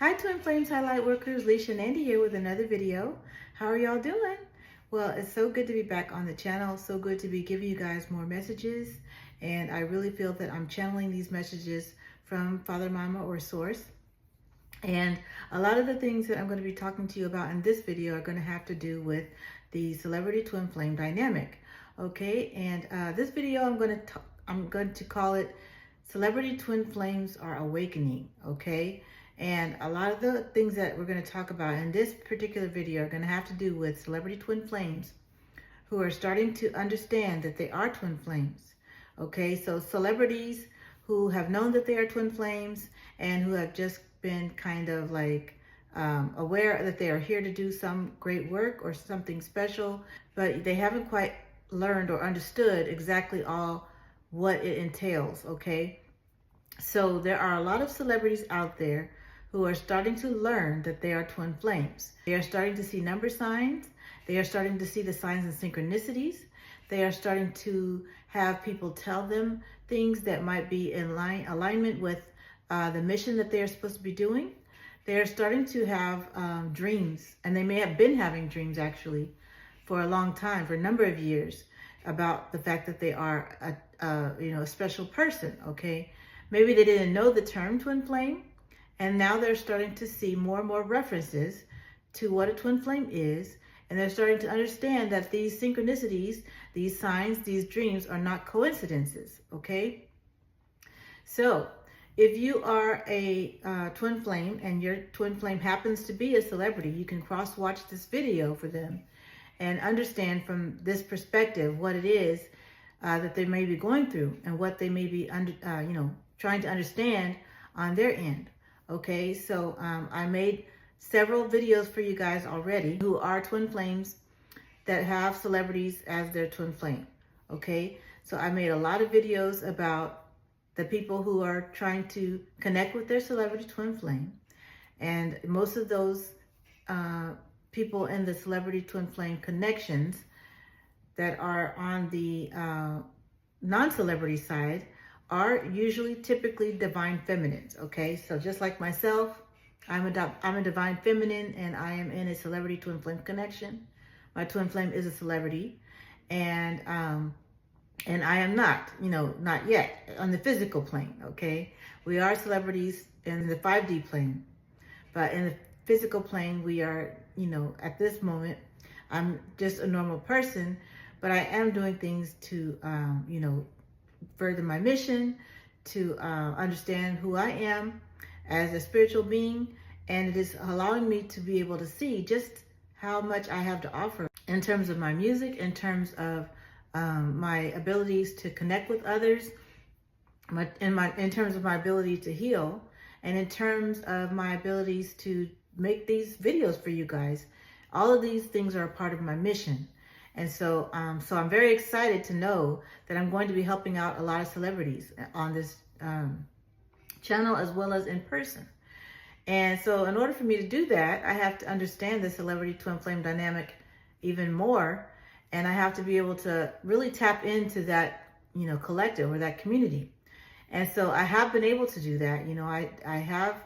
Hi Twin Flames Highlight Workers, Lisha and Andy here with another video. How are y'all doing? Well, it's so good to be back on the channel. So good to be giving you guys more messages. And I really feel that I'm channeling these messages from Father, Mama, or Source. And a lot of the things that I'm going to be talking to you about in this video are going to have to do with the celebrity twin flame dynamic. Okay, and this video I'm going to call it Celebrity Twin Flames Are Awakening. Okay, and a lot of the things that we're going to talk about in this particular video are going to have to do with celebrity twin flames who are starting to understand that they are twin flames. Okay, so celebrities who have known that they are twin flames and who have just been kind of like aware that they are here to do some great work or something special, but they haven't quite learned or understood exactly all what it entails. Okay, so there are a lot of celebrities out there who are starting to learn that they are twin flames. They are starting to see number signs. They are starting to see the signs and synchronicities. They are starting to have people tell them things that might be in alignment with the mission that they are supposed to be doing. They are starting to have dreams, and they may have been having dreams actually for a long time, for a number of years, about the fact that they are a special person. Okay, maybe they didn't know the term twin flame, and now they're starting to see more and more references to what a twin flame is, and they're starting to understand that these synchronicities, these signs, these dreams are not coincidences. Okay, so if you are a twin flame and your twin flame happens to be a celebrity, you can cross-watch this video for them and understand from this perspective what it is that they may be going through and what they may be trying to understand on their end. Okay, so I made several videos for you guys already who are twin flames that have celebrities as their twin flame. Okay, so I made a lot of videos about the people who are trying to connect with their celebrity twin flame, and most of those people in the celebrity twin flame connections that are on the non-celebrity side are usually typically divine feminines. Okay, so just like myself, I'm a divine feminine, and I am in a celebrity twin flame connection. My twin flame is a celebrity, and I am not, not yet on the physical plane. Okay, we are celebrities in the 5D plane, but in the physical plane, we are, at this moment, I'm just a normal person, but I am doing things to, further my mission, to understand who I am as a spiritual being, and it is allowing me to be able to see just how much I have to offer in terms of my music, in terms of my abilities to connect with others, in terms of my ability to heal, and in terms of my abilities to make these videos for you guys. All of these things are a part of my mission. And so I'm very excited to know that I'm going to be helping out a lot of celebrities on this channel as well as in person. And so in order for me to do that, I have to understand the celebrity twin flame dynamic even more. And I have to be able to really tap into that, collective or that community. And so I have been able to do that. I have,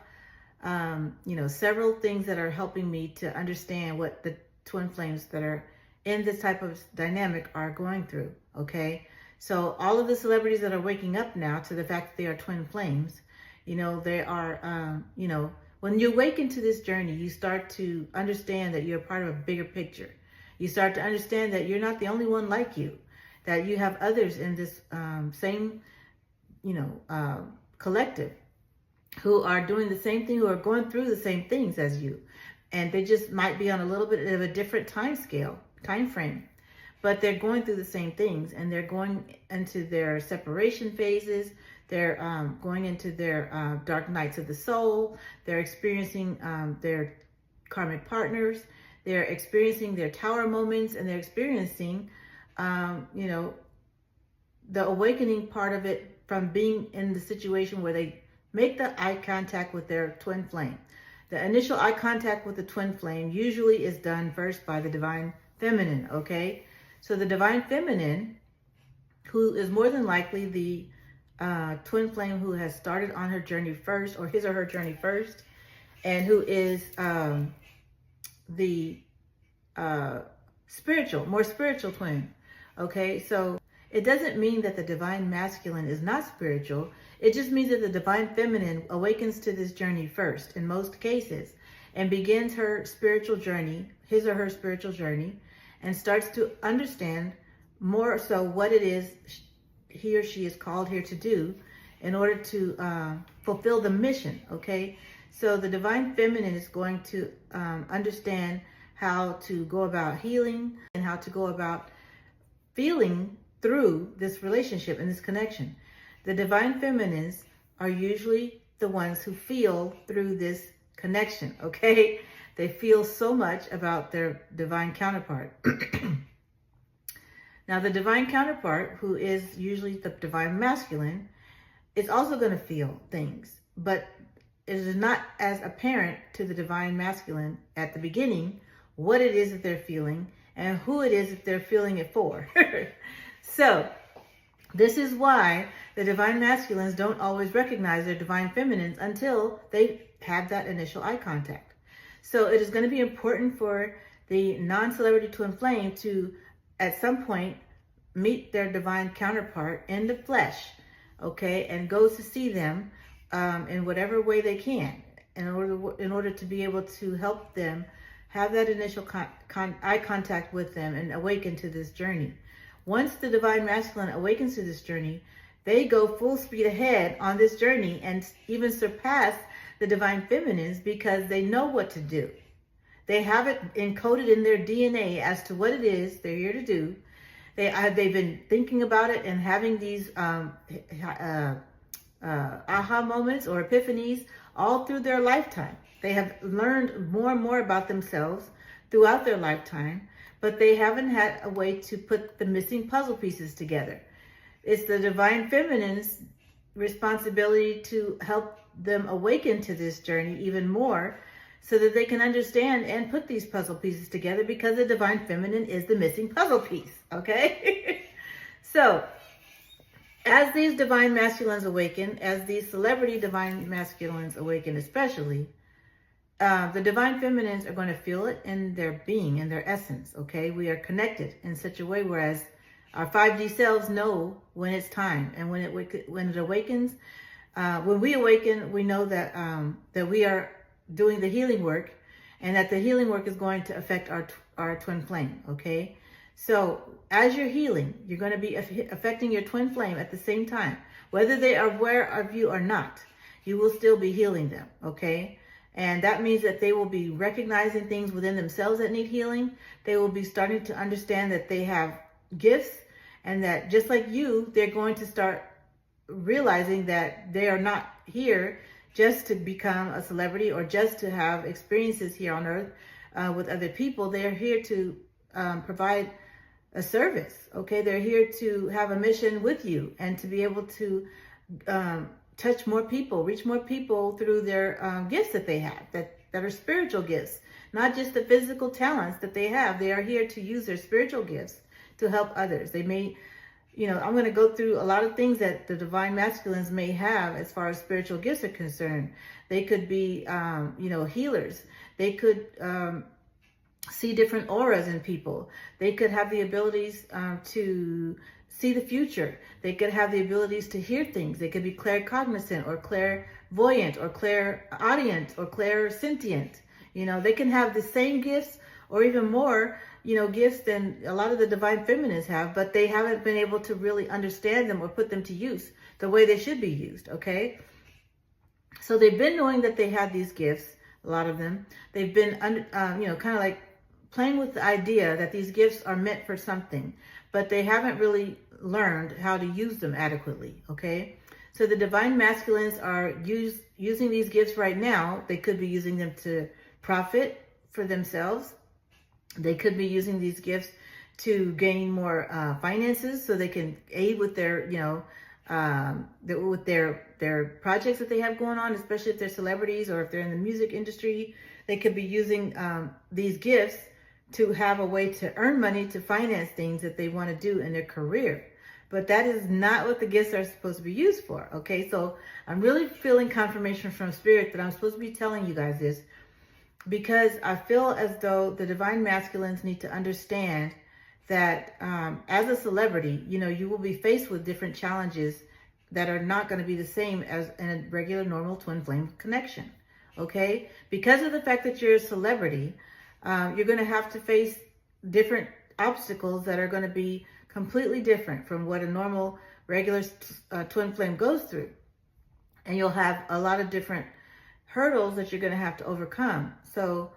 several things that are helping me to understand what the twin flames that are in this type of dynamic are going through. Okay, so all of the celebrities that are waking up now to the fact that they are twin flames, they are, when you awaken to this journey, you start to understand that you're part of a bigger picture. You start to understand that you're not the only one like you, that you have others in this same, collective who are doing the same thing, who are going through the same things as you. And they just might be on a little bit of a different time frame, but they're going through the same things, and they're going into their separation phases. They're going into their dark nights of the soul. They're experiencing their karmic partners. They're experiencing their tower moments, and they're experiencing, the awakening part of it from being in the situation where they make the eye contact with their twin flame. The initial eye contact with the twin flame usually is done first by the divine feminine. Okay, so the divine feminine, who is more than likely the twin flame who has started on her journey first, or his or her journey first, and who is the more spiritual twin. Okay, so it doesn't mean that the divine masculine is not spiritual. It just means that the divine feminine awakens to this journey first in most cases and begins her spiritual journey, his or her spiritual journey, and starts to understand more so what it is he or she is called here to do in order to fulfill the mission. Okay, so the divine feminine is going to understand how to go about healing and how to go about feeling through this relationship and this connection. The divine feminines are usually the ones who feel through this connection, okay? They feel so much about their divine counterpart. Now, the divine counterpart, who is usually the divine masculine, is also going to feel things, but it is not as apparent to the divine masculine at the beginning what it is that they're feeling and who it is that they're feeling it for. So this is why the divine masculines don't always recognize their divine feminines until they have that initial eye contact. So it is going to be important for the non-celebrity twin flame to, at some point, meet their divine counterpart in the flesh, okay, and go to see them in whatever way they can in order to be able to help them have that initial eye contact with them and awaken to this journey. Once the divine masculine awakens to this journey, they go full speed ahead on this journey and even surpass the divine feminines because they know what to do. They have it encoded in their DNA as to what it is they're here to do. They've been thinking about it and having these aha moments or epiphanies all through their lifetime. They have learned more and more about themselves throughout their lifetime, but they haven't had a way to put the missing puzzle pieces together. It's the divine feminine's responsibility to help them awaken to this journey even more so that they can understand and put these puzzle pieces together, because the divine feminine is the missing puzzle piece, okay? So as these divine masculines awaken, as these celebrity divine masculines awaken especially, the divine feminines are going to feel it in their being, in their essence, okay? We are connected in such a way, whereas our 5D selves know when it's time, and when it awakens, when we awaken, we know that that we are doing the healing work, and that the healing work is going to affect our twin flame, okay? So as you're healing, you're going to be affecting your twin flame at the same time. Whether they are aware of you or not, you will still be healing them, okay? And that means that they will be recognizing things within themselves that need healing. They will be starting to understand that they have gifts, and that just like you, they're going to start realizing that they are not here just to become a celebrity or just to have experiences here on earth with other people. They are here to provide a service, okay? They're here to have a mission with you and to be able to touch more people, reach more people through their gifts that they have, that are spiritual gifts, not just the physical talents that they have. They are here to use their spiritual gifts to help others. They may, I'm going to go through a lot of things that the divine masculines may have as far as spiritual gifts are concerned. They could be, healers. They could see different auras in people. They could have the abilities to see the future. They could have the abilities to hear things. They could be claircognizant or clairvoyant or clairaudient or clairsentient. They can have the same gifts or even more, gifts than a lot of the divine feminines have, but they haven't been able to really understand them or put them to use the way they should be used, okay? So they've been knowing that they have these gifts, a lot of them. They've been, kind of like playing with the idea that these gifts are meant for something, but they haven't really learned how to use them adequately, okay? So the divine masculines are using these gifts right now. They could be using them to profit for themselves. They could be using these gifts to gain more finances so they can aid with their, with their projects that they have going on, especially if they're celebrities or if they're in the music industry. They could be using these gifts to have a way to earn money to finance things that they want to do in their career. But that is not what the gifts are supposed to be used for. Okay, so I'm really feeling confirmation from Spirit that I'm supposed to be telling you guys this, because I feel as though the divine masculines need to understand that as a celebrity, you will be faced with different challenges that are not going to be the same as in a regular, normal twin flame connection. Okay, because of the fact that you're a celebrity, you're going to have to face different obstacles that are going to be completely different from what a normal, regular twin flame goes through. And you'll have a lot of different hurdles that you're going to have to overcome. So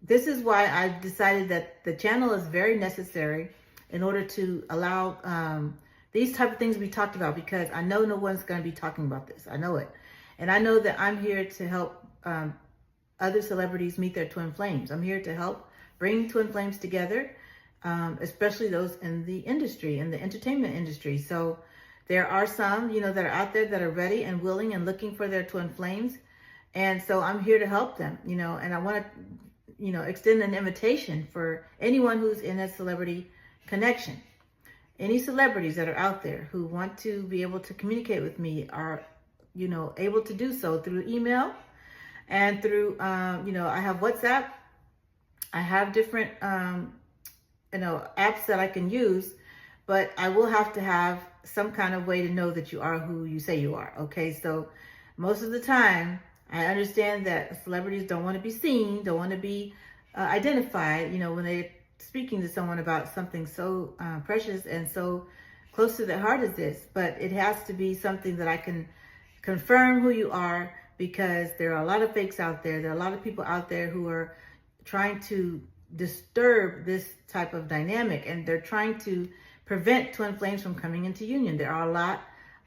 this is why I decided that the channel is very necessary in order to allow these type of things to be talked about, because I know no one's going to be talking about this. I know it. And I know that I'm here to help other celebrities meet their twin flames. I'm here to help bring twin flames together, especially those in the industry, in the entertainment industry. So there are some, that are out there that are ready and willing and looking for their twin flames. And so I'm here to help them, and I want to, extend an invitation for anyone who's in a celebrity connection. Any celebrities that are out there who want to be able to communicate with me are, able to do so through email and through, I have WhatsApp. I have different, apps that I can use, but I will have to have some kind of way to know that you are who you say you are. Okay, so most of the time, I understand that celebrities don't want to be seen, don't want to be identified, when they're speaking to someone about something so precious and so close to their heart as this. But it has to be something that I can confirm who you are, because there are a lot of fakes out there. There are a lot of people out there who are trying to disturb this type of dynamic, and they're trying to prevent twin flames from coming into union. There are a lot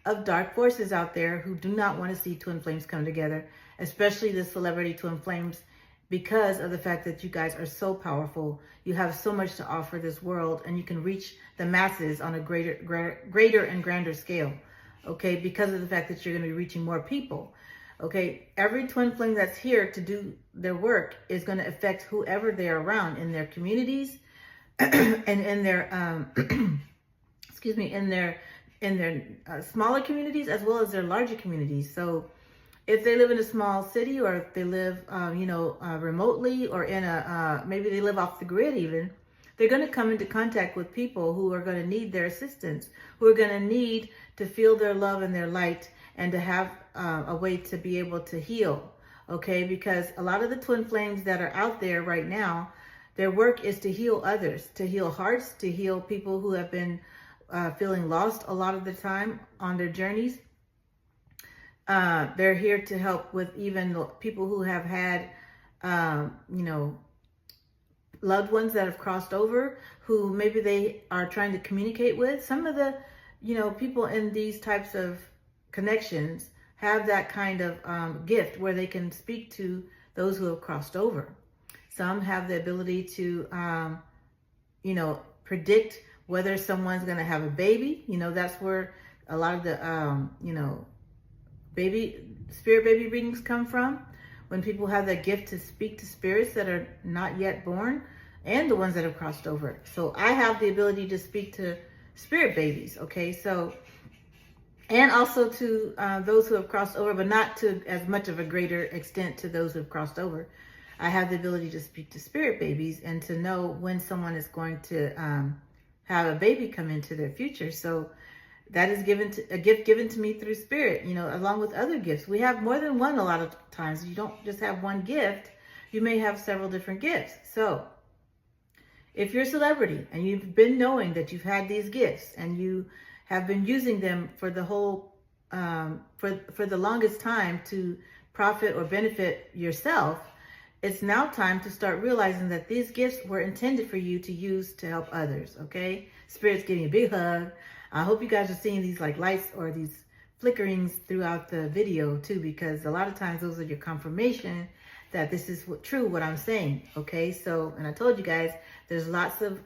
of dark forces out there who do not want to see twin flames come together, especially the celebrity twin flames, because of the fact that you guys are so powerful. You have so much to offer this world, and you can reach the masses on a greater and grander scale. Okay, because of the fact that you're going to be reaching more people. Okay, every twin flame that's here to do their work is going to affect whoever they're around in their communities and in their excuse me, in their smaller communities as well as their larger communities. So if they live in a small city, or if they live remotely, or in a maybe they live off the grid even, they're going to come into contact with people who are going to need their assistance, who are going to need to feel their love and their light, and to have a way to be able to heal. Okay, because a lot of the twin flames that are out there right now, their work is to heal others, to heal hearts, to heal people who have been feeling lost a lot of the time on their journeys. They're here to help with even people who have had, loved ones that have crossed over, who maybe they are trying to communicate with. Some of the, people in these types of connections have that kind of gift where they can speak to those who have crossed over. Some have the ability to, predict whether someone's going to have a baby. That's where a lot of the, spirit baby readings come from. When people have that gift to speak to spirits that are not yet born, and the ones that have crossed over. So I have the ability to speak to spirit babies. Okay, so, and also to those who have crossed over, but not to as much of a greater extent to those who have crossed over. I have the ability to speak to spirit babies and to know when someone is going to have a baby come into their future. So that is a gift given to me through spirit, along with other gifts. We have more than one a lot of times. You don't just have one gift. You may have several different gifts. So if you're a celebrity and you've been knowing that you've had these gifts and you have been using them for the whole, for the longest time to profit or benefit yourself, it's now time to start realizing that these gifts were intended for you to use to help others. Okay, Spirit's giving you a big hug. I hope you guys are seeing these like lights or these flickerings throughout the video too, because a lot of times those are your confirmation that this is true what I'm saying. Okay, so, and I told you guys, there's lots of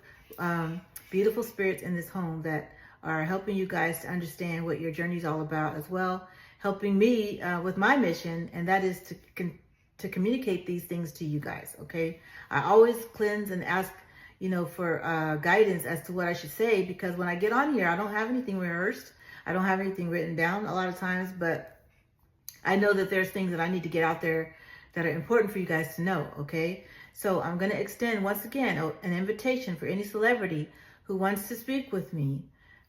beautiful spirits in this home that are helping you guys to understand what your journey is all about, as well, helping me with my mission, and that is to communicate these things to you guys. Okay, I always cleanse and ask for guidance as to what I should say, because when I get on here, I don't have anything rehearsed. I don't have anything written down a lot of times, but I know that there's things that I need to get out there that are important for you guys to know, okay? So I'm going to extend once again an invitation for any celebrity who wants to speak with me,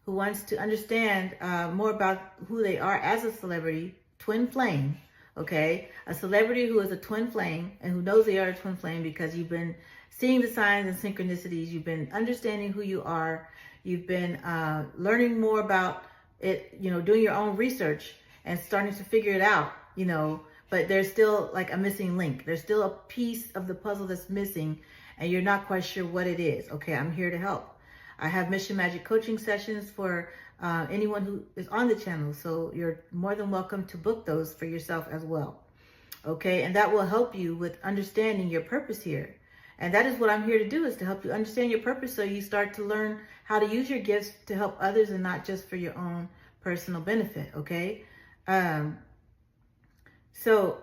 who wants to understand more about who they are as a celebrity, twin flame, okay? A celebrity who is a twin flame and who knows they are a twin flame because you've been seeing the signs and synchronicities, you've been understanding who you are, you've been learning more about it, doing your own research and starting to figure it out, but there's still like a missing link. There's still a piece of the puzzle that's missing and you're not quite sure what it is. Okay, I'm here to help. I have Mission Magic coaching sessions for anyone who is on the channel. So you're more than welcome to book those for yourself as well. Okay, and that will help you with understanding your purpose here. And that is what I'm here to do, is to help you understand your purpose so you start to learn how to use your gifts to help others and not just for your own personal benefit, okay? So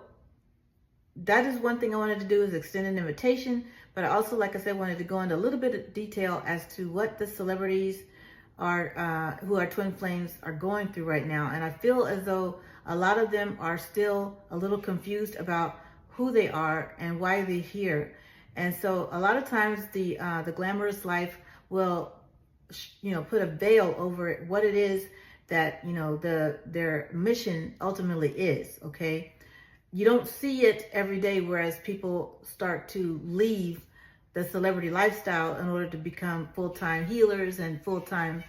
that is one thing I wanted to do, is extend an invitation, but I also, like I said, wanted to go into a little bit of detail as to what the celebrities are, who are twin flames, are going through right now. And I feel as though a lot of them are still a little confused about who they are and why they're here. And so a lot of times the glamorous life will, put a veil over what it is that, their mission ultimately is, okay? You don't see it every day, whereas people start to leave the celebrity lifestyle in order to become full-time healers and full-time,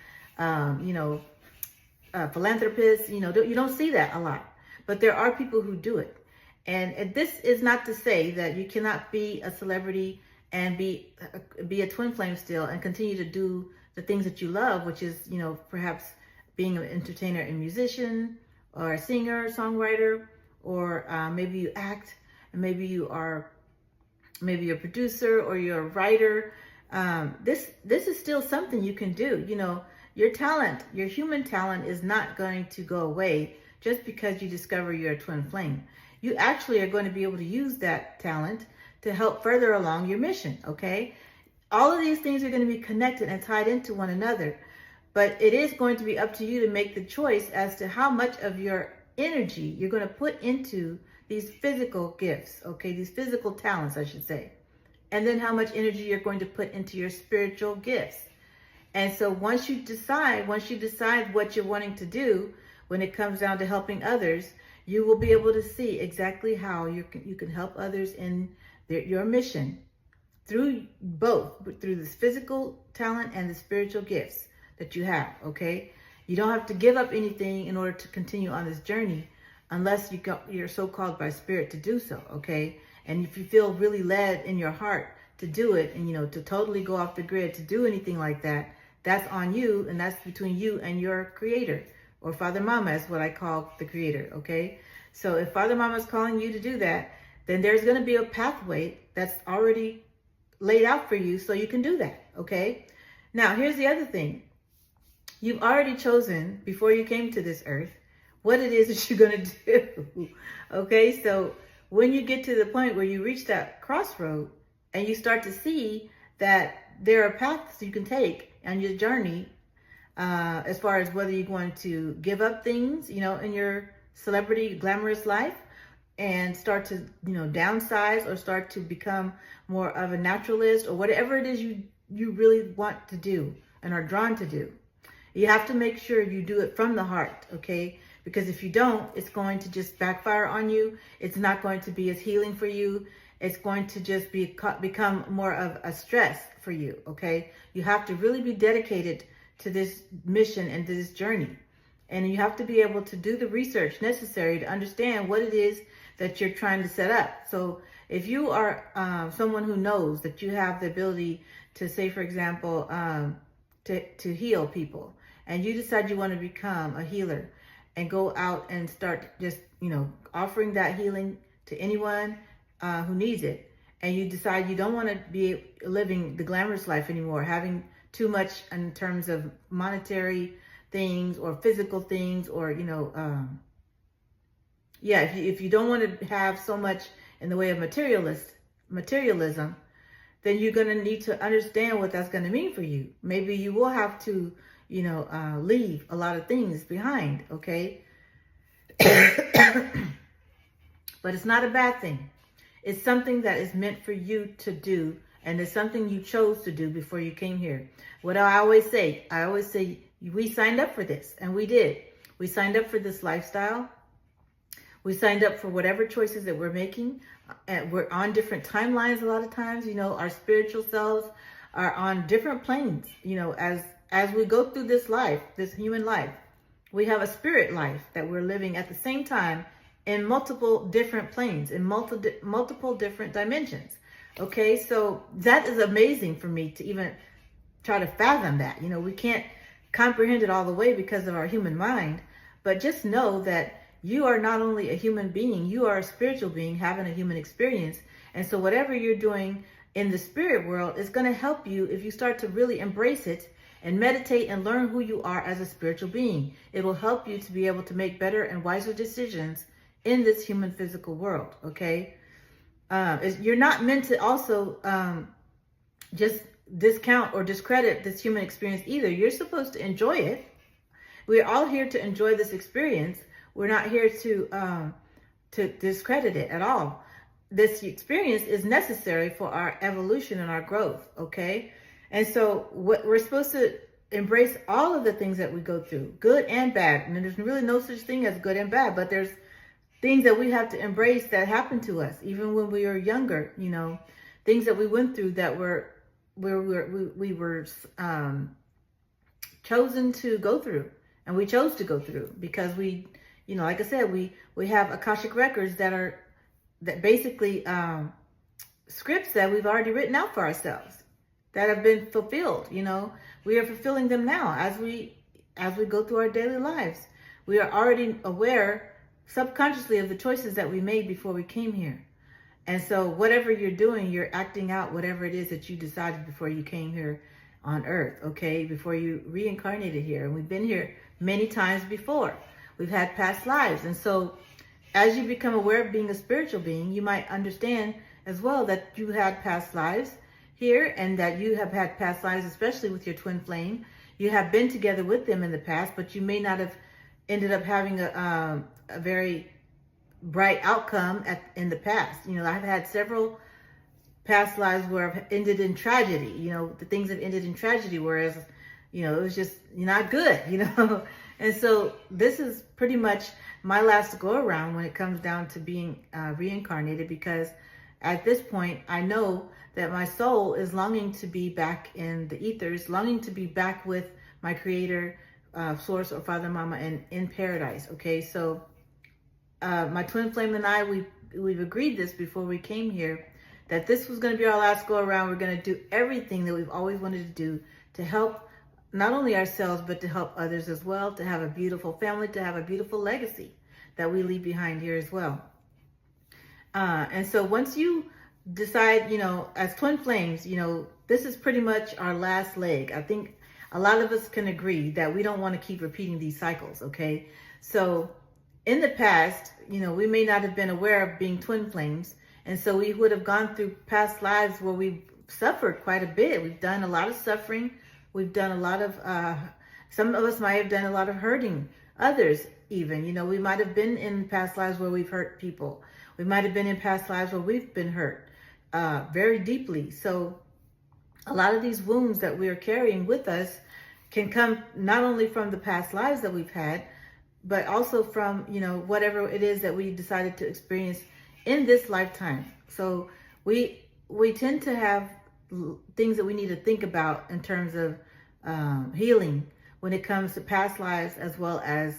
philanthropists. You don't see that a lot, but there are people who do it. And this is not to say that you cannot be a celebrity and be a twin flame still and continue to do the things that you love, which is, perhaps being an entertainer and musician, or a singer, songwriter, or maybe you act, and maybe you're a producer, or you're a writer. This is still something you can do. Your talent, your human talent, is not going to go away just because you discover you're a twin flame. You actually are going to be able to use that talent to help further along your mission, okay? All of these things are going to be connected and tied into one another, but it is going to be up to you to make the choice as to how much of your energy you're going to put into these physical gifts, okay? These physical talents, I should say. And then how much energy you're going to put into your spiritual gifts. And so once you decide what you're wanting to do, when it comes down to helping others, you will be able to see exactly how you can help others in your mission through both, through this physical talent and the spiritual gifts that you have, okay? You don't have to give up anything in order to continue on this journey unless you're so called by spirit to do so, okay? And if you feel really led in your heart to do it and, to totally go off the grid, to do anything like that, that's on you, and that's between you and your creator, or Father Mama is what I call the creator, okay? So if Father Mama is calling you to do that, then there's going to be a pathway that's already laid out for you so you can do that, okay? Now, here's the other thing. You've already chosen, before you came to this earth, what it is that you're going to do, okay? So when you get to the point where you reach that crossroad and you start to see that there are paths you can take on your journey, as far as whether you're going to give up things, in your celebrity glamorous life and start to, downsize, or start to become more of a naturalist, or whatever it is you really want to do and are drawn to do. You have to make sure you do it from the heart, okay? Because if you don't, it's going to just backfire on you. It's not going to be as healing for you. It's going to just become more of a stress for you, okay? You have to really be dedicated to this mission and to this journey. And you have to be able to do the research necessary to understand what it is that you're trying to set up. So if you are someone who knows that you have the ability to, say, for example, to heal people, and you decide you want to become a healer and go out and start just, offering that healing to anyone who needs it, and you decide you don't want to be living the glamorous life anymore, having too much in terms of monetary things or physical things, or, if you don't want to have so much in the way of materialism, then you're going to need to understand what that's going to mean for you. Maybe you will have to, leave a lot of things behind, okay? But it's not a bad thing. It's something that is meant for you to do, and it's something you chose to do before you came here. What I always say, we signed up for this, and we did. We signed up for this lifestyle. We signed up for whatever choices that we're making. And we're on different timelines a lot of times. Our spiritual selves are on different planes. As we go through this life, this human life, we have a spirit life that we're living at the same time in multiple different planes, in multiple different dimensions. Okay, so that is amazing for me to even try to fathom that. We can't comprehend it all the way because of our human mind, but just know that you are not only a human being, you are a spiritual being having a human experience. And so whatever you're doing in the spirit world is going to help you if you start to really embrace it and meditate and learn who you are as a spiritual being. It will help you to be able to make better and wiser decisions in this human physical world, okay? You're not meant to also just discount or discredit this human experience either. You're supposed to enjoy it. We're all here to enjoy this experience. We're not here to discredit it at all. This experience is necessary for our evolution and our growth, okay? And so what we're supposed to embrace all of the things that we go through, good and bad. And there's really no such thing as good and bad, but there's things that we have to embrace that happened to us, even when we were younger, things that we went through that we were chosen to go through, and we chose to go through because we, like I said, we have Akashic records that basically scripts that we've already written out for ourselves that have been fulfilled. We are fulfilling them now as we go through our daily lives. We are already aware subconsciously of the choices that we made before we came here. And so whatever you're doing, you're acting out whatever it is that you decided before you came here on earth, okay? Before you reincarnated here. And we've been here many times before. We've had past lives. And so as you become aware of being a spiritual being, you might understand as well that you had past lives here, and that you have had past lives, especially with your twin flame. You have been together with them in the past, but you may not have ended up having a very bright outcome in the past. I've had several past lives where I've ended in tragedy. The things have ended in tragedy, whereas, it was just not good, And so this is pretty much my last go around when it comes down to being reincarnated, because at this point, I know that my soul is longing to be back in the ethers, longing to be back with my creator, source, or father, mama, and in paradise. Okay, so my twin flame and I, we've agreed this before we came here, that this was going to be our last go around. We're going to do everything that we've always wanted to do to help not only ourselves, but to help others as well, to have a beautiful family, to have a beautiful legacy that we leave behind here as well. And so once you decide, as twin flames, this is pretty much our last leg. I think a lot of us can agree that we don't want to keep repeating these cycles, okay? So in the past, we may not have been aware of being twin flames. And so we would have gone through past lives where we've suffered quite a bit. We've done a lot of suffering. We've done a lot of, some of us might have done a lot of hurting. Others even, we might have been in past lives where we've hurt people. We might have been in past lives where we've been hurt very deeply. So a lot of these wounds that we are carrying with us can come not only from the past lives that we've had, but also from, whatever it is that we decided to experience in this lifetime. So we tend to have things that we need to think about in terms of healing when it comes to past lives, as well as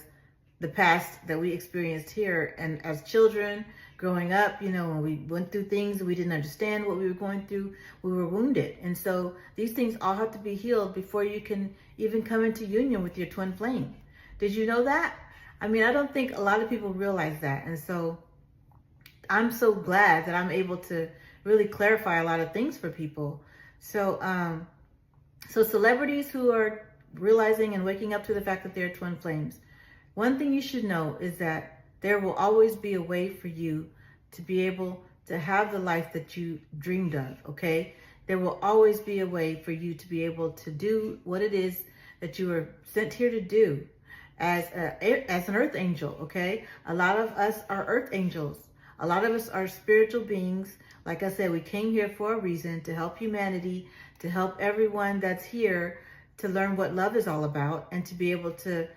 the past that we experienced here. And as children growing up, when we went through things, we didn't understand what we were going through, we were wounded. And so these things all have to be healed before you can even come into union with your twin flame. Did you know that? I don't think a lot of people realize that. And so I'm so glad that I'm able to really clarify a lot of things for people. So, so celebrities who are realizing and waking up to the fact that they're twin flames, one thing you should know is that there will always be a way for you to be able to have the life that you dreamed of, okay? There will always be a way for you to be able to do what it is that you were sent here to do as an earth angel, okay? A lot of us are earth angels. A lot of us are spiritual beings. Like I said, we came here for a reason, to help humanity, to help everyone that's here to learn what love is all about, and to be able to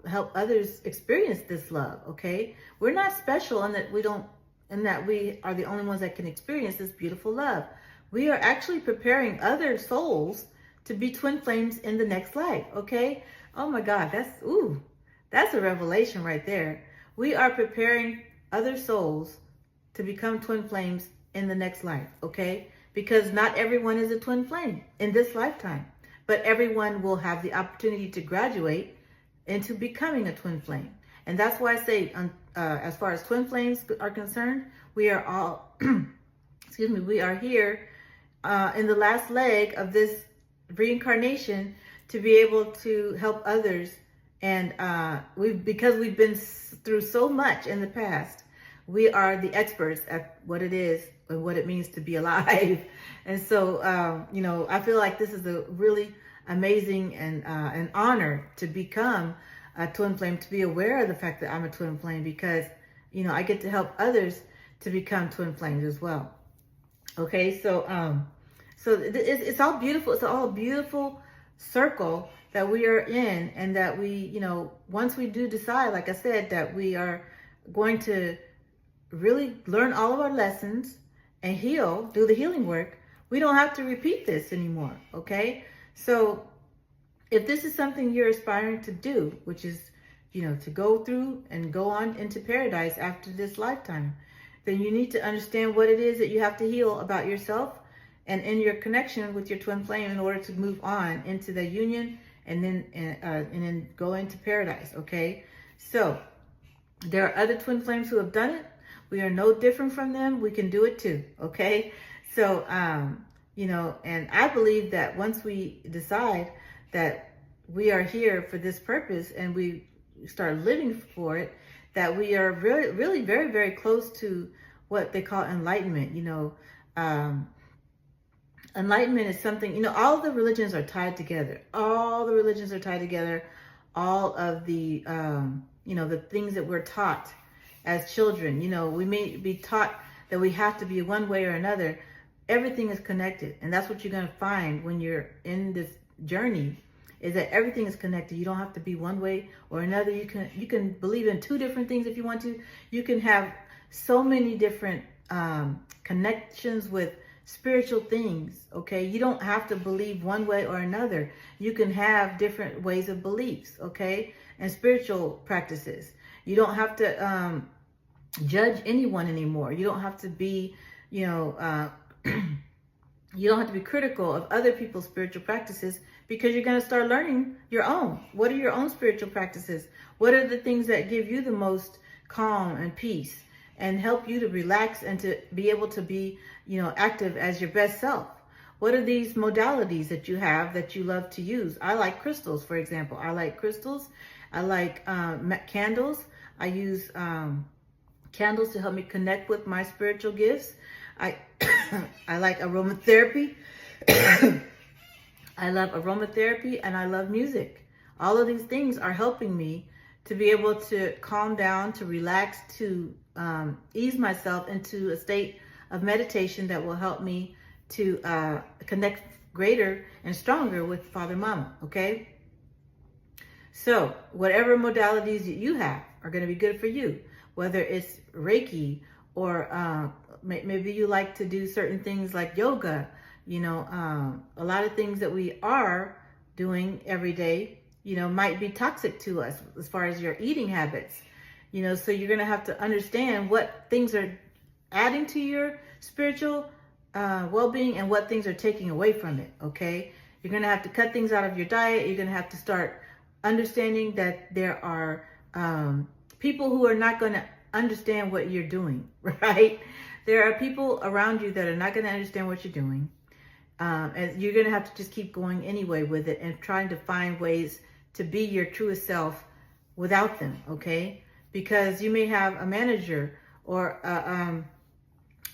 help others experience this love, okay? We're not special in that we are the only ones that can experience this beautiful love. We are actually preparing other souls to be twin flames in the next life, okay? Oh my God, that's a revelation right there. We are preparing other souls to become twin flames in the next life, okay? Because not everyone is a twin flame in this lifetime, but everyone will have the opportunity to graduate into becoming a twin flame. And that's why I say, as far as twin flames are concerned, we are all, excuse me, we are here in the last leg of this reincarnation to be able to help others. And because we've been through so much in the past, we are the experts at what it is and what it means to be alive. And so, I feel like this is a really amazing and an honor to become a twin flame, to be aware of the fact that I'm a twin flame, because, I get to help others to become twin flames as well. Okay, so it's all beautiful. It's all a beautiful circle that we are in, and that we, once we do decide, like I said, that we are going to really learn all of our lessons and do the healing work, we don't have to repeat this anymore, okay? So if this is something you're aspiring to do, which is, to go through and go on into paradise after this lifetime, then you need to understand what it is that you have to heal about yourself and in your connection with your twin flame in order to move on into the union and then go into paradise, okay? So there are other twin flames who have done it. We are no different from them. We can do it too, okay? So, and I believe that once we decide that we are here for this purpose and we start living for it, that we are really, really very, very close to what they call enlightenment. Enlightenment is something, all the religions are tied together. All the religions are tied together. All of the, the things that we're taught as children, we may be taught that we have to be one way or another. Everything is connected. And that's what you're going to find when you're in this journey, is that everything is connected. You don't have to be one way or another. You can believe in two different things if you want to. You can have so many different connections with spiritual things, okay? You don't have to believe one way or another. You can have different ways of beliefs, okay? And spiritual practices. You don't have to judge anyone anymore. You don't have to be, you don't have to be critical of other people's spiritual practices, because you're going to start learning your own. What are your own spiritual practices? What are the things that give you the most calm and peace and help you to relax and to be able to be, active as your best self? What are these modalities that you have that you love to use? I like crystals, for example. I like crystals. I like candles. I use candles to help me connect with my spiritual gifts. I like aromatherapy. I love aromatherapy, and I love music. All of these things are helping me to be able to calm down, to relax, to ease myself into a state of meditation that will help me to connect greater and stronger with Father Mama, okay? So whatever modalities that you have are going to be good for you, whether it's Reiki or maybe you like to do certain things like yoga. A lot of things that we are doing every day, might be toxic to us as far as your eating habits. So you're going to have to understand what things are adding to your spiritual well-being and what things are taking away from it, okay? You're going to have to cut things out of your diet. You're going to have to start understanding that there are people who are not going to understand what you're doing, right? There are people around you that are not going to understand what you're doing. And you're going to have to just keep going anyway with it and trying to find ways to be your truest self without them, okay? Because you may have a manager or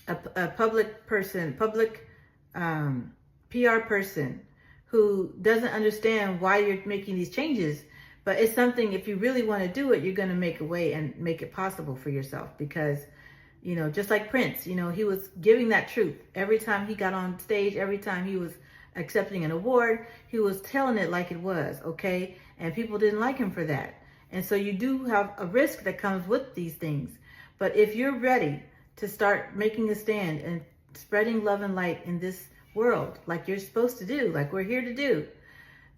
a public person, public PR person who doesn't understand why you're making these changes. But it's something, if you really want to do it, you're going to make a way and make it possible for yourself. Because, you know, just like Prince, you know, he was giving that truth. Every time he got on stage, every time he was accepting an award, he was telling it like it was, okay? And people didn't like him for that. And so you do have a risk that comes with these things. But if you're ready to start making a stand and spreading love and light in this world, like you're supposed to do, like we're here to do,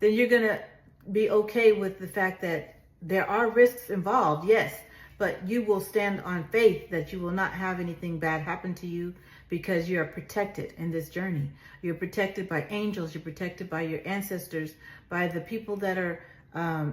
then you're going to be okay with the fact that there are risks involved, yes, but you will stand on faith that you will not have anything bad happen to you, because you are protected in this journey. You're protected by angels, you're protected by your ancestors, by the people that are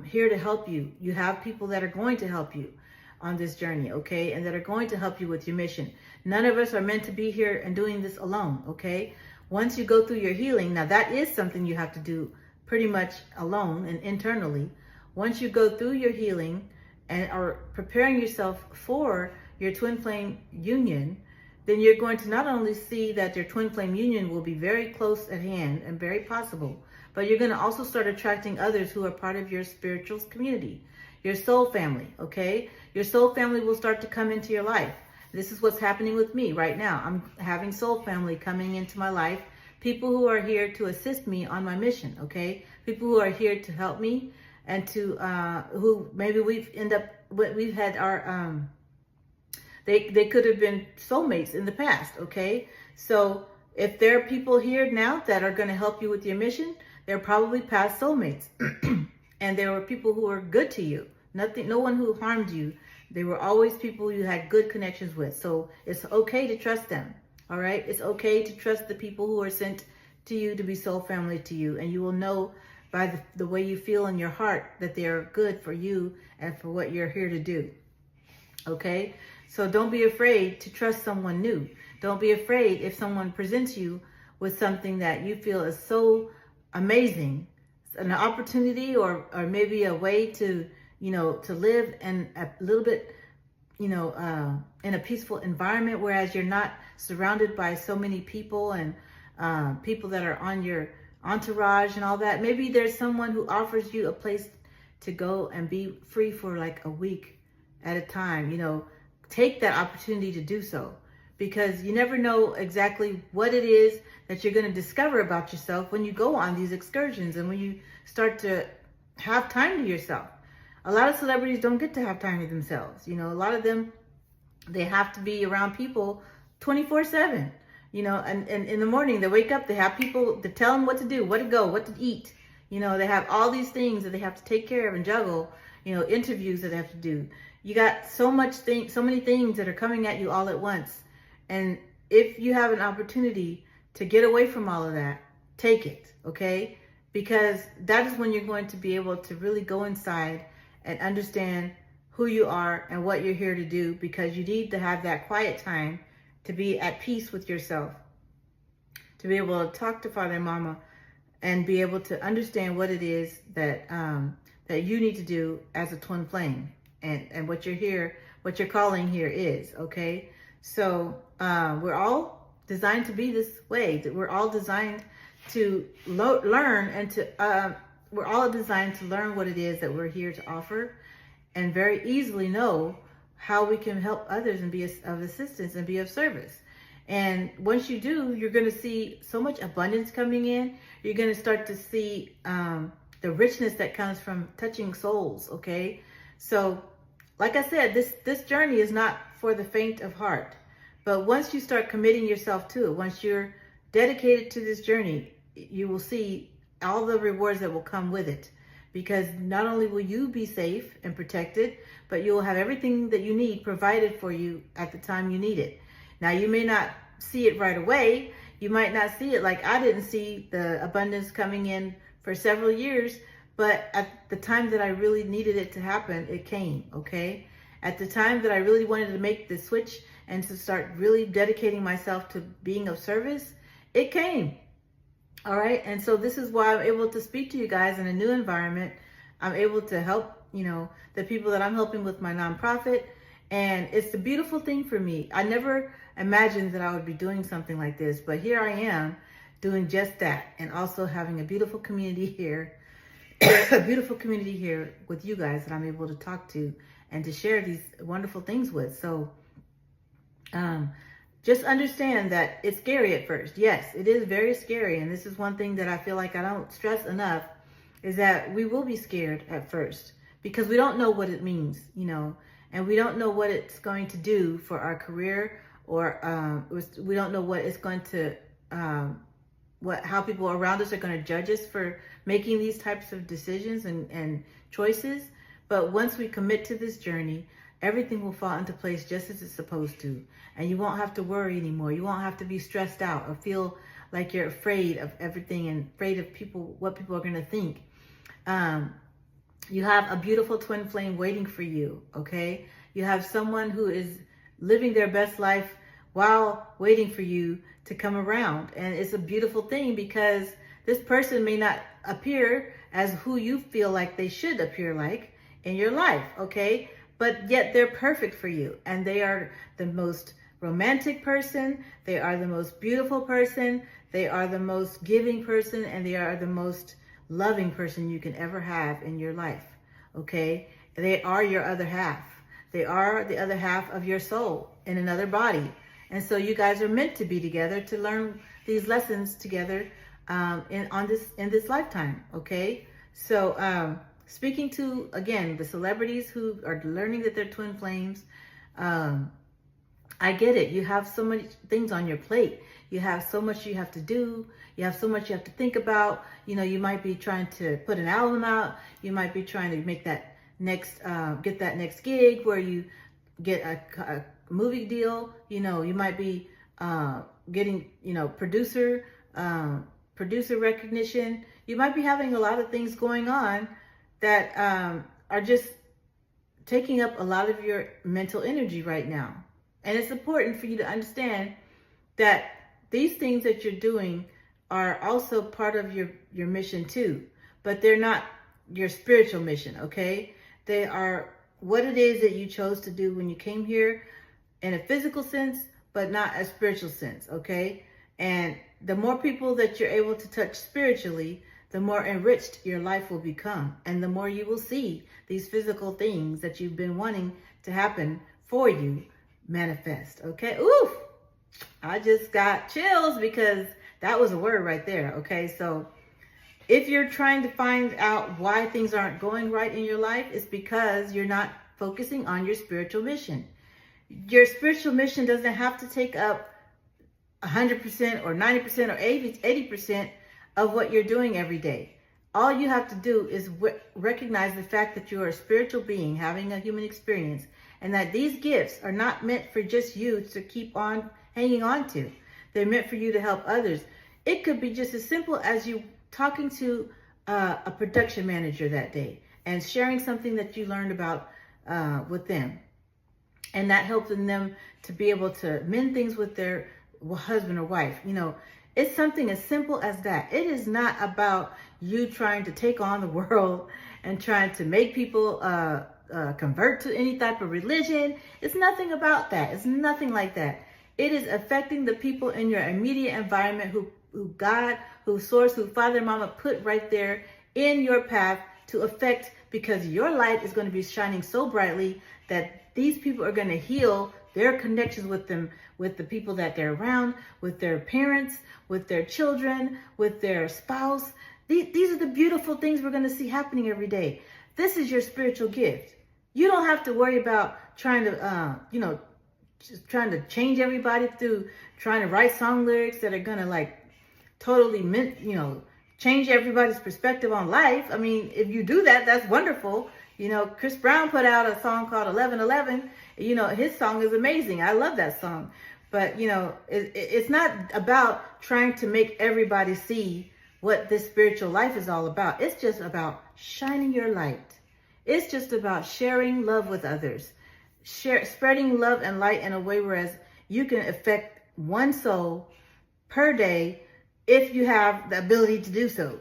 here to help you. You have people that are going to help you on this journey, okay, and that are going to help you with your mission. None of us are meant to be here and doing this alone, okay? Once you go through your healing, now that is something you have to do pretty much alone and internally. Once you go through your healing and are preparing yourself for your twin flame union, then you're going to not only see that your twin flame union will be very close at hand and very possible, but you're going to also start attracting others who are part of your spiritual community, your soul family, okay? Your soul family will start to come into your life. This is what's happening with me right now. I'm having soul family coming into my life. People who are here to assist me on my mission, okay? People who are here to help me, and to who maybe we've had our they could have been soulmates in the past, okay? So if there are people here now that are going to help you with your mission, they're probably past soulmates, and there were people who were good to you. No one who harmed you. They were always people you had good connections with. So it's okay to trust them. All right. It's okay to trust the people who are sent to you to be soul family to you. And you will know by the way you feel in your heart that they are good for you and for what you're here to do. Okay. So don't be afraid to trust someone new. Don't be afraid if someone presents you with something that you feel is so amazing, an opportunity or maybe a way to, you know, to live in a little bit, you know, in a peaceful environment, whereas you're not surrounded by so many people and people that are on your entourage and all that. Maybe there's someone who offers you a place to go and be free for like a week at a time. You know, take that opportunity to do so, because you never know exactly what it is that you're going to discover about yourself when you go on these excursions and when you start to have time to yourself. A lot of celebrities don't get to have time to themselves. You know, a lot of them, they have to be around people 24/7, you know, and in the morning they wake up, they have people to tell them what to do, where to go, what to eat. You know, they have all these things that they have to take care of and juggle, you know, interviews that they have to do. You got so many things that are coming at you all at once. And if you have an opportunity to get away from all of that, take it, okay? Because that is when you're going to be able to really go inside and understand who you are and what you're here to do, because you need to have that quiet time to be at peace with yourself, to be able to talk to Father and Mama and be able to understand what it is that that you need to do as a twin flame, and what you're here, what your calling here is, okay? So we're all designed to be this way. We're all designed to learn and to we're all designed to learn what it is that we're here to offer, and very easily know how we can help others and be of assistance and be of service. And once you do, you're going to see so much abundance coming in. You're going to start to see the richness that comes from touching souls, okay? So, like I said, this journey is not for the faint of heart. But once you start committing yourself to it, once you're dedicated to this journey, you will see all the rewards that will come with it. Because not only will you be safe and protected, but you will have everything that you need provided for you at the time you need it. Now, you may not see it right away. You might not see it, like I didn't see the abundance coming in for several years, but at the time that I really needed it to happen, it came, okay? At the time that I really wanted to make the switch and to start really dedicating myself to being of service, it came. All right. And so this is why I'm able to speak to you guys in a new environment. I'm able to help, you know, the people that I'm helping with my nonprofit. And it's a beautiful thing for me. I never imagined that I would be doing something like this, but here I am doing just that, and also having a beautiful community here, a beautiful community here with you guys that I'm able to talk to and to share these wonderful things with. So just understand that it's scary at first. Yes, it is very scary. And this is one thing that I feel like I don't stress enough, is that we will be scared at first because we don't know what it means, and we don't know what it's going to do for our career, or we don't know what it's going to, how people around us are going to judge us for making these types of decisions and choices. But once we commit to this journey, everything will fall into place just as it's supposed to. And you won't have to worry anymore. You won't have to be stressed out or feel like you're afraid of everything and afraid of what people are going to think. You have a beautiful twin flame waiting for you, okay? You have someone who is living their best life while waiting for you to come around. And it's a beautiful thing because this person may not appear as who you feel like they should appear like in your life, okay? But yet they're perfect for you. And they are the most romantic person. They are the most beautiful person. They are the most giving person. And they are the most loving person you can ever have in your life, okay? They are your other half. They are the other half of your soul in another body. And so you guys are meant to be together to learn these lessons together in this lifetime, okay? So speaking to, again, the celebrities who are learning that they're twin flames, I get it. You have so many things on your plate. You have so much you have to do. You have so much you have to think about. You might be trying to put an album out. You might be trying to make that next, get that next gig where you get a movie deal. You might be getting, producer recognition. You might be having a lot of things going on that are just taking up a lot of your mental energy right now. And it's important for you to understand that these things that you're doing are also part of your mission too, but they're not your spiritual mission, okay? They are what it is that you chose to do when you came here in a physical sense, but not a spiritual sense, okay? And the more people that you're able to touch spiritually, the more enriched your life will become. And the more you will see these physical things that you've been wanting to happen for you manifest, okay? Oof! I just got chills because that was a word right there, okay? So if you're trying to find out why things aren't going right in your life, it's because you're not focusing on your spiritual mission. Your spiritual mission doesn't have to take up 100% or 90% or 80% of what you're doing every day. All you have to do is recognize the fact that you are a spiritual being having a human experience, and that these gifts are not meant for just you to keep on hanging on to. They're meant for you to help others. It could be just as simple as you talking to a production manager that day and sharing something that you learned about with them. And that helps them to be able to mend things with their husband or wife. It's something as simple as that. It is not about you trying to take on the world and trying to make people convert to any type of religion. It's nothing about that. It's nothing like that. It is affecting the people in your immediate environment who God, who Source, who Father, Mama put right there in your path to affect, because your light is going to be shining so brightly that these people are going to heal their connections with them, with the people that they're around, with their parents, with their children, with their spouse. These are the beautiful things we're going to see happening every day. This is your spiritual gift. You don't have to worry about trying to, just trying to change everybody through trying to write song lyrics that are going to totally, change everybody's perspective on life. I mean, if you do that, that's wonderful. Chris Brown put out a song called 1111. His song is amazing. I love that song. But, it's not about trying to make everybody see what this spiritual life is all about. It's just about shining your light. It's just about sharing love with others. Spreading love and light in a way whereas you can affect one soul per day if you have the ability to do so.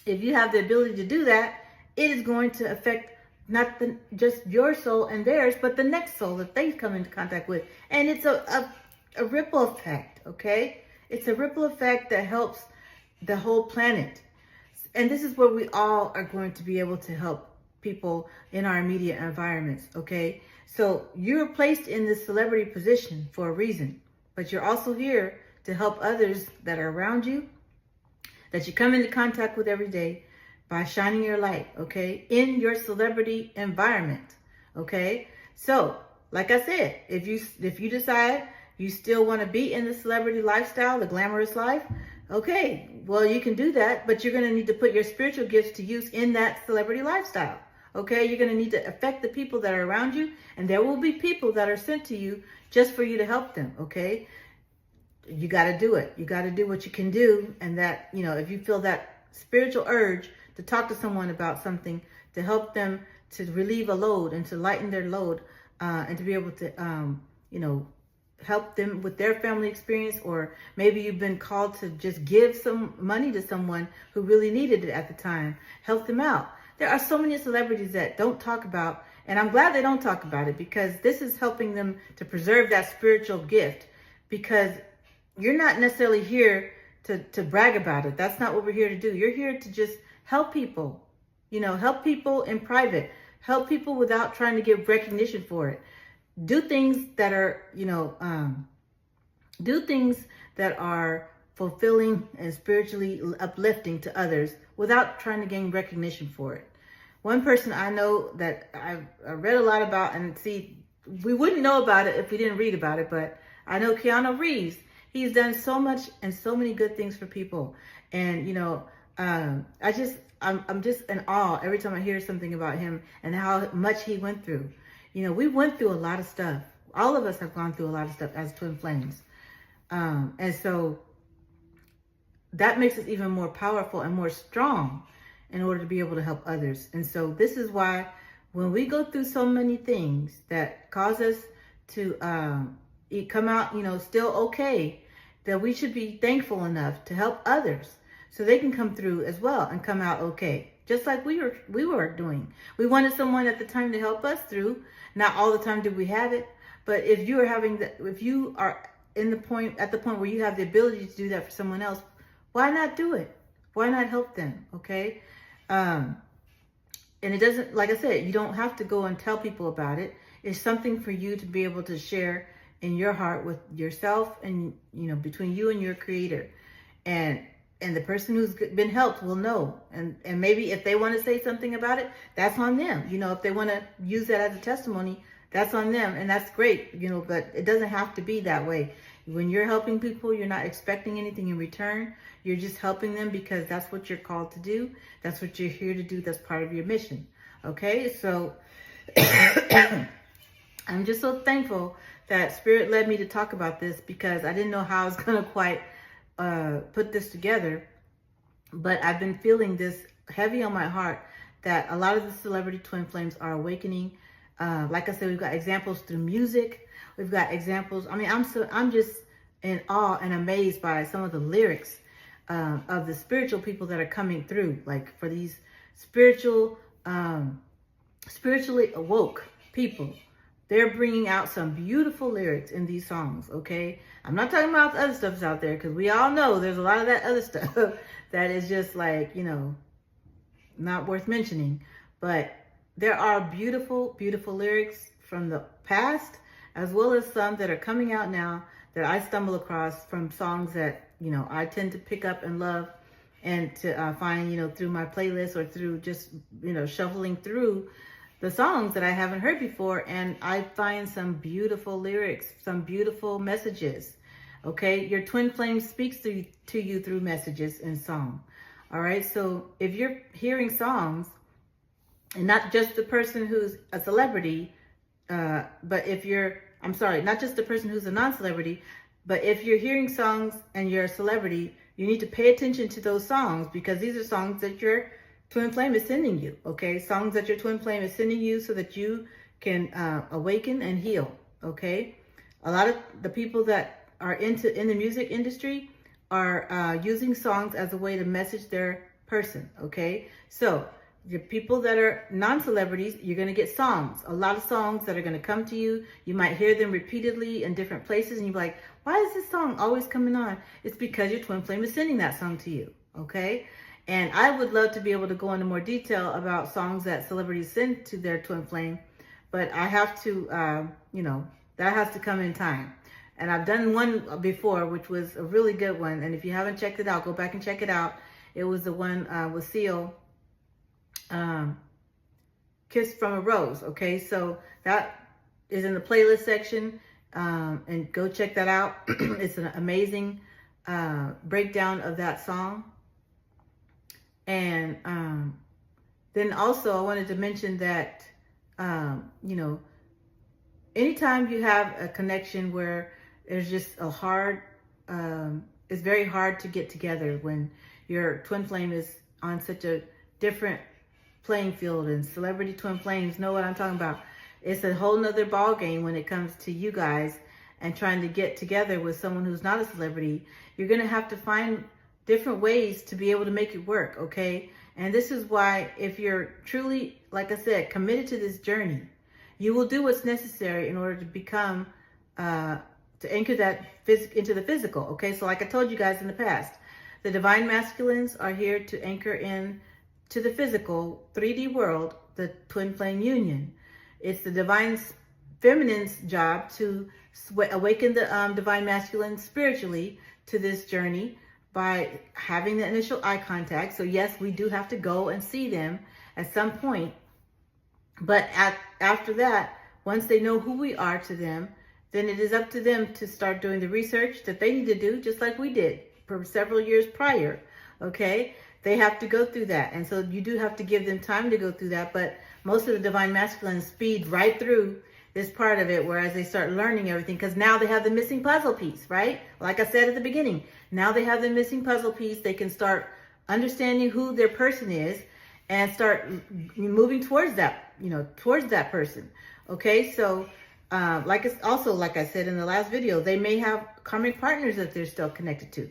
If you have the ability to do that, it is going to affect not just your soul and theirs, but the next soul that they come into contact with. And it's a ripple effect, okay? It's a ripple effect that helps the whole planet. And this is where we all are going to be able to help people in our immediate environments, okay? So you're placed in this celebrity position for a reason, but you're also here to help others that are around you, that you come into contact with every day by shining your light, okay? In your celebrity environment, okay? So, like I said, if you decide you still want to be in the celebrity lifestyle, the glamorous life, okay, well, you can do that, but you're going to need to put your spiritual gifts to use in that celebrity lifestyle, okay? You're going to need to affect the people that are around you, and there will be people that are sent to you just for you to help them, okay? You got to do it. You got to do what you can do, and that, you know, if you feel that spiritual urge to talk to someone about something, to help them to relieve a load and to lighten their load, and to be able to, you know, help them with their family experience, or maybe you've been called to just give some money to someone who really needed it at the time, help them out. There are so many celebrities that don't talk about, and I'm glad they don't talk about it, because this is helping them to preserve that spiritual gift, because you're not necessarily here to brag about it. That's not what we're here to do. You're here to just help people, you know, help people in private, help people without trying to give recognition for it. Do things that are, you know, do things that are fulfilling and spiritually uplifting to others without trying to gain recognition for it. One person I know that I read a lot about, and see, we wouldn't know about it if we didn't read about it, but I know Keanu Reeves. He's done so much and so many good things for people. And, you know, I'm just in awe every time I hear something about him and how much he went through. You know, we went through a lot of stuff. All of us have gone through a lot of stuff as twin flames. And so that makes us even more powerful and more strong in order to be able to help others. And so this is why when we go through so many things that cause us to come out, you know, still okay, that we should be thankful enough to help others so they can come through as well and come out okay. Just like we were doing. We wanted someone at the time to help us through. Not all the time did we have it, but if you are at the point where you have the ability to do that for someone else, why not do it? Why not help them? Okay. And it doesn't, like I said, you don't have to go and tell people about it. It's something for you to be able to share in your heart with yourself, and, you know, between you and your creator. And the person who's been helped will know. And maybe if they want to say something about it, that's on them. You know, if they want to use that as a testimony, that's on them. And that's great, you know, but it doesn't have to be that way. When you're helping people, you're not expecting anything in return. You're just helping them because that's what you're called to do. That's what you're here to do. That's part of your mission. Okay, so I'm just so thankful that Spirit led me to talk about this, because I didn't know how I was going to quite put this together. But I've been feeling this heavy on my heart that a lot of the celebrity twin flames are awakening. Like I said, we've got examples through music. We've got examples. I mean, I'm just in awe and amazed by some of the lyrics of the spiritual people that are coming through. Like, for these spiritually awoke people, they're bringing out some beautiful lyrics in these songs, okay? I'm not talking about the other stuff's out there, because we all know there's a lot of that other stuff that is just like, you know, not worth mentioning. But there are beautiful, beautiful lyrics from the past, as well as some that are coming out now that I stumble across from songs that, you know, I tend to pick up and love, and to find, you know, through my playlist or through just, you know, shuffling through the songs that I haven't heard before, and I find some beautiful lyrics, some beautiful messages. Okay, your twin flame speaks to you through messages in song. All right, so if you're hearing songs, and not just the person who's a celebrity, but if you're, I'm sorry, not just the person who's a non-celebrity, but if you're hearing songs and you're a celebrity, you need to pay attention to those songs, because these are songs that your twin flame is sending you, okay? Songs that your twin flame is sending you so that you can awaken and heal, okay? A lot of the people that are in the music industry are using songs as a way to message their person, okay? So the people that are non-celebrities, you're going to get songs, a lot of songs that are going to come to you. You might hear them repeatedly in different places, and you're like, why is this song always coming on? It's because your twin flame is sending that song to you, okay? And I would love to be able to go into more detail about songs that celebrities send to their twin flame, but I have to, that has to come in time. And I've done one before, which was a really good one. And if you haven't checked it out, go back and check it out. It was the one with Seal, Kiss from a Rose. Okay, so that is in the playlist section, and go check that out. It's an amazing breakdown of that song. And then also I wanted to mention that, anytime you have a connection where there's just it's very hard to get together when your twin flame is on such a different playing field, and celebrity twin flames know what I'm talking about. It's a whole nother ball game when it comes to you guys and trying to get together with someone who's not a celebrity. You're going to have to find different ways to be able to make it work, okay? And this is why, if you're truly, like I said, committed to this journey, you will do what's necessary in order to become, to anchor that into the physical, okay? So like I told you guys in the past, the divine masculines are here to anchor in to the physical 3D world, the twin flame union. It's the divine feminine's job to awaken the divine masculine spiritually to this journey by having the initial eye contact. So yes, we do have to go and see them at some point. But after that, once they know who we are to them, then it is up to them to start doing the research that they need to do, just like we did for several years prior, okay? They have to go through that. And so you do have to give them time to go through that. But most of the divine masculines speed right through this part of it, whereas they start learning everything, because now they have the missing puzzle piece, right? Like I said at the beginning, now they have the missing puzzle piece. They can start understanding who their person is and start moving towards that, towards that person. Okay, so like I said in the last video, they may have karmic partners that they're still connected to.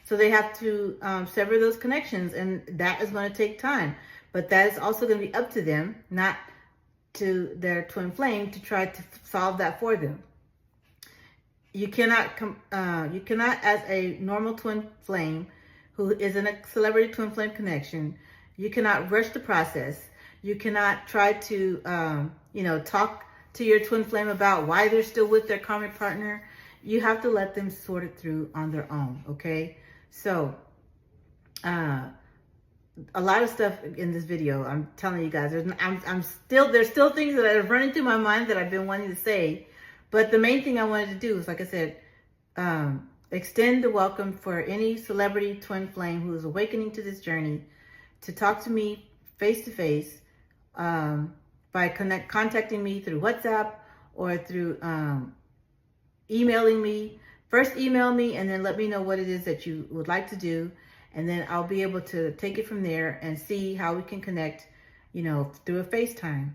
So they have to sever those connections, and that is going to take time. But that is also going to be up to them, not to their twin flame, to try to solve that for them. You cannot, as a normal twin flame who is in a celebrity twin flame connection, you cannot rush the process. You cannot try to, talk to your twin flame about why they're still with their karmic partner. You have to let them sort it through on their own, okay? So, a lot of stuff in this video, I'm telling you guys, there's still things that are running through my mind that I've been wanting to say. But the main thing I wanted to do is, like I said, extend the welcome for any celebrity twin flame who is awakening to this journey to talk to me face to face by contacting me through WhatsApp or through emailing me. First email me and then let me know what it is that you would like to do. And then I'll be able to take it from there and see how we can connect, through a FaceTime.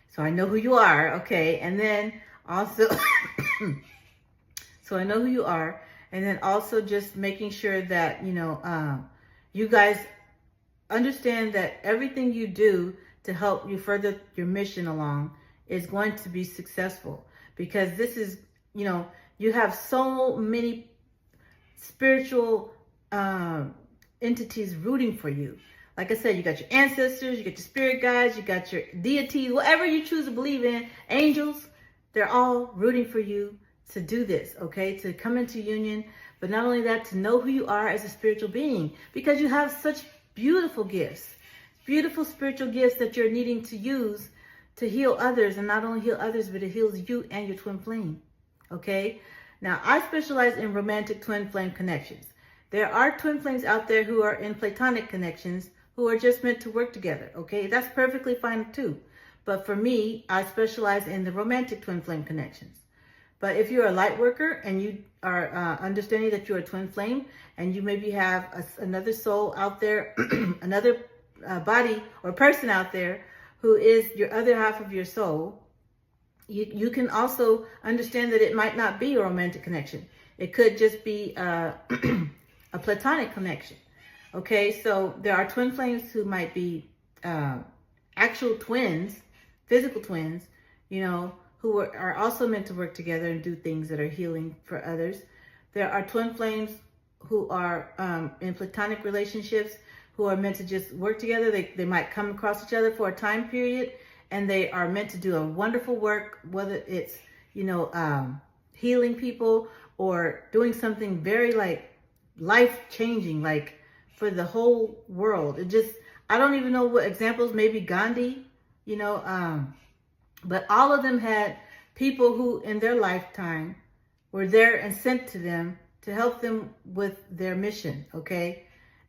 So I know who you are, okay? And then also, so I know who you are. And then also just making sure that, you guys understand that everything you do to help you further your mission along is going to be successful. Because this is, you have so many spiritual entities rooting for you. Like I said, you got your ancestors, you got your spirit guides, you got your deities, whatever you choose to believe in, angels, they're all rooting for you to do this, okay? To come into union, but not only that, to know who you are as a spiritual being, because you have such beautiful gifts, beautiful spiritual gifts that you're needing to use to heal others, and not only heal others, but it heals you and your twin flame, okay? Now, I specialize in romantic twin flame connections. There are twin flames out there who are in platonic connections who are just meant to work together, okay? That's perfectly fine too. But for me, I specialize in the romantic twin flame connections. But if you're a light worker and you are understanding that you're a twin flame and you maybe have another soul out there, another body or person out there who is your other half of your soul, you can also understand that it might not be a romantic connection. It could just be a platonic connection. Okay, so there are twin flames who might be uh, actual twins, physical twins, you know, who are also meant to work together and do things that are healing for others. There are twin flames who are in platonic relationships, who are meant to just work together. They might come across each other for a time period, and they are meant to do a wonderful work, whether it's, you know, healing people or doing something very like life-changing, like for the whole world. It just, I don't even know what examples, maybe Gandhi, you know, but all of them had people who in their lifetime were there and sent to them to help them with their mission, okay?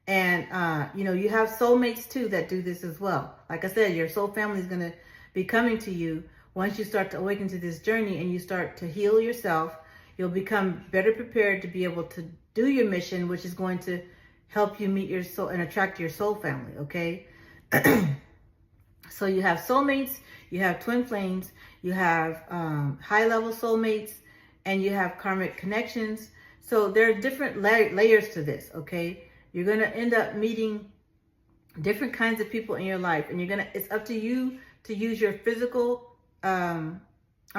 And, you know, you have soulmates too that do this as well. Like I said, your soul family is going to be coming to you once you start to awaken to this journey and you start to heal yourself. You'll become better prepared to be able to do your mission, which is going to help you meet your soul and attract your soul family, okay? So you have soulmates, you have twin flames, you have high-level soulmates, and you have karmic connections. So there are different layers to this, okay? You're going to end up meeting different kinds of people in your life, and it's up to you to use your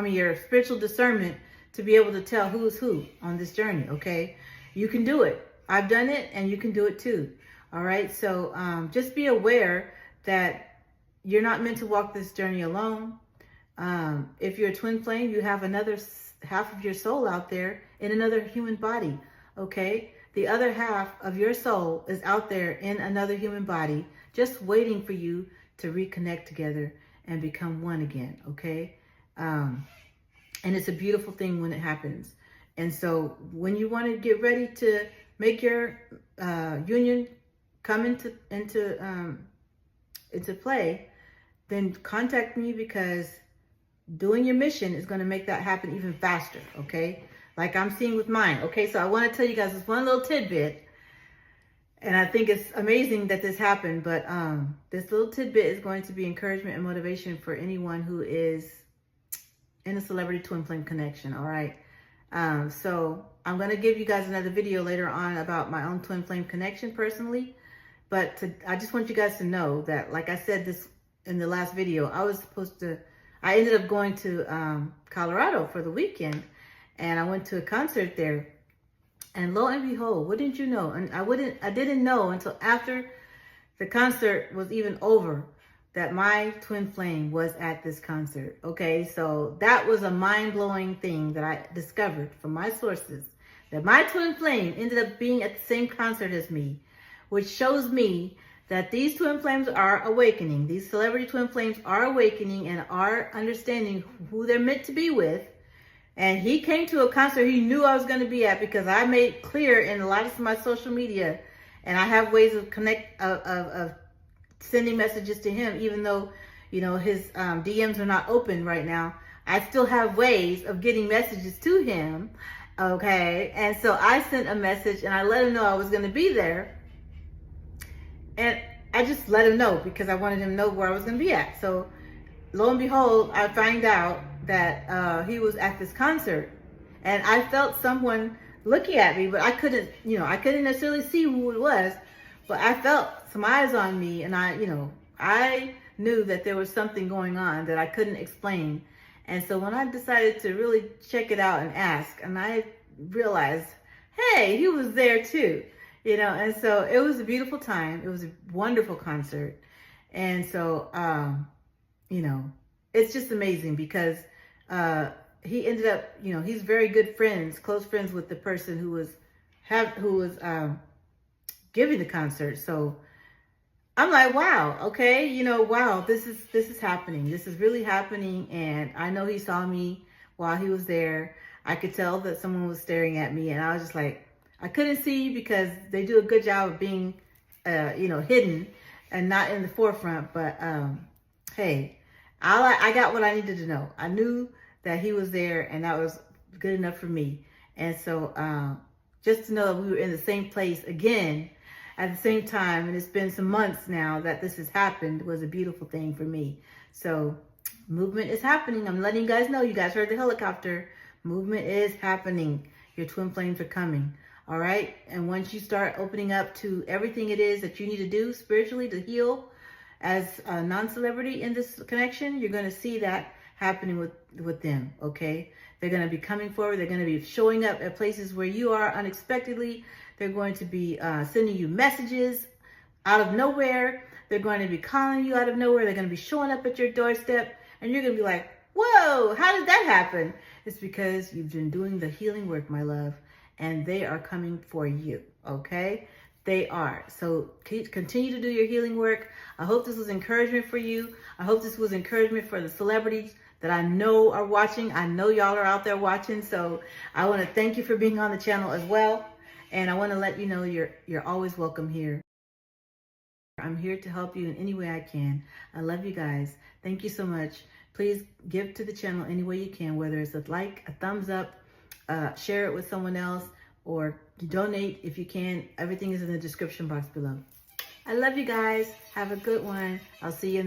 your spiritual discernment to be able to tell who is who on this journey, okay? You can do it. I've done it, and you can do it too, all right? So just be aware that you're not meant to walk this journey alone. If you're a twin flame, you have another half of your soul out there in another human body, okay? The other half of your soul is out there in another human body, just waiting for you to reconnect together and become one again, okay? And it's a beautiful thing when it happens. And so when you want to get ready to make your union come into play, then contact me, because doing your mission is going to make that happen even faster, okay? Like I'm seeing with mine, okay? So I want to tell you guys this one little tidbit, and I think it's amazing that this happened, but this little tidbit is going to be encouragement and motivation for anyone who is in a celebrity twin flame connection, all right? So I'm going to give you guys another video later on about my own twin flame connection personally, but I just want you guys to know that, like I said this in the last video, I ended up going to Colorado for the weekend, and I went to a concert there, and lo and behold, wouldn't you know, and I didn't know until after the concert was even over that my twin flame was at this concert, okay? So that was a mind-blowing thing that I discovered from my sources, that my twin flame ended up being at the same concert as me, which shows me that these twin flames are awakening. These celebrity twin flames are awakening and are understanding who they're meant to be with. And he came to a concert he knew I was going to be at, because I made clear in a lot of my social media, and I have ways of sending messages to him, even though, you know, his DMs are not open right now. I still have ways of getting messages to him, okay? And so I sent a message, and I let him know I was going to be there. And I just let him know because I wanted him to know where I was going to be at. So lo and behold, I find out that he was at this concert, and I felt someone looking at me, but I couldn't necessarily see who it was, but I felt some eyes on me, and I knew that there was something going on that I couldn't explain. And so when I decided to really check it out and ask, and I realized, hey, he was there too. And so it was a beautiful time. It was a wonderful concert. And so, it's just amazing because he ended up, he's very good friends, close friends with the person who was giving the concert. So I'm like, wow, okay, wow, this is happening. This is really happening. And I know he saw me while he was there. I could tell that someone was staring at me, and I was just like, I couldn't see you because they do a good job of being, hidden and not in the forefront. But hey, I got what I needed to know. I knew that he was there, and that was good enough for me. And so just to know that we were in the same place again at the same time, and it's been some months now that this has happened, was a beautiful thing for me. So movement is happening. I'm letting you guys know. You guys heard the helicopter. Movement is happening. Your twin flames are coming. All right. And once you start opening up to everything it is that you need to do spiritually to heal as a non-celebrity in this connection, you're going to see that happening with them, okay? They're going to be coming forward. They're going to be showing up at places where you are unexpectedly. They're going to be sending you messages out of nowhere. They're going to be calling you out of nowhere. They're going to be showing up at your doorstep, and you're going to be like, whoa, how did that happen? It's because you've been doing the healing work, my love, and they are coming for you, okay? They are. So continue to do your healing work. I hope this was encouragement for you. I hope this was encouragement for the celebrities that I know are watching. I know y'all are out there watching. So I want to thank you for being on the channel as well. And I want to let you know you're always welcome here. I'm here to help you in any way I can. I love you guys. Thank you so much. Please give to the channel any way you can, whether it's a like, a thumbs up, share it with someone else, or donate if you can. Everything is in the description box below. I love you guys. Have a good one. I'll see you in the next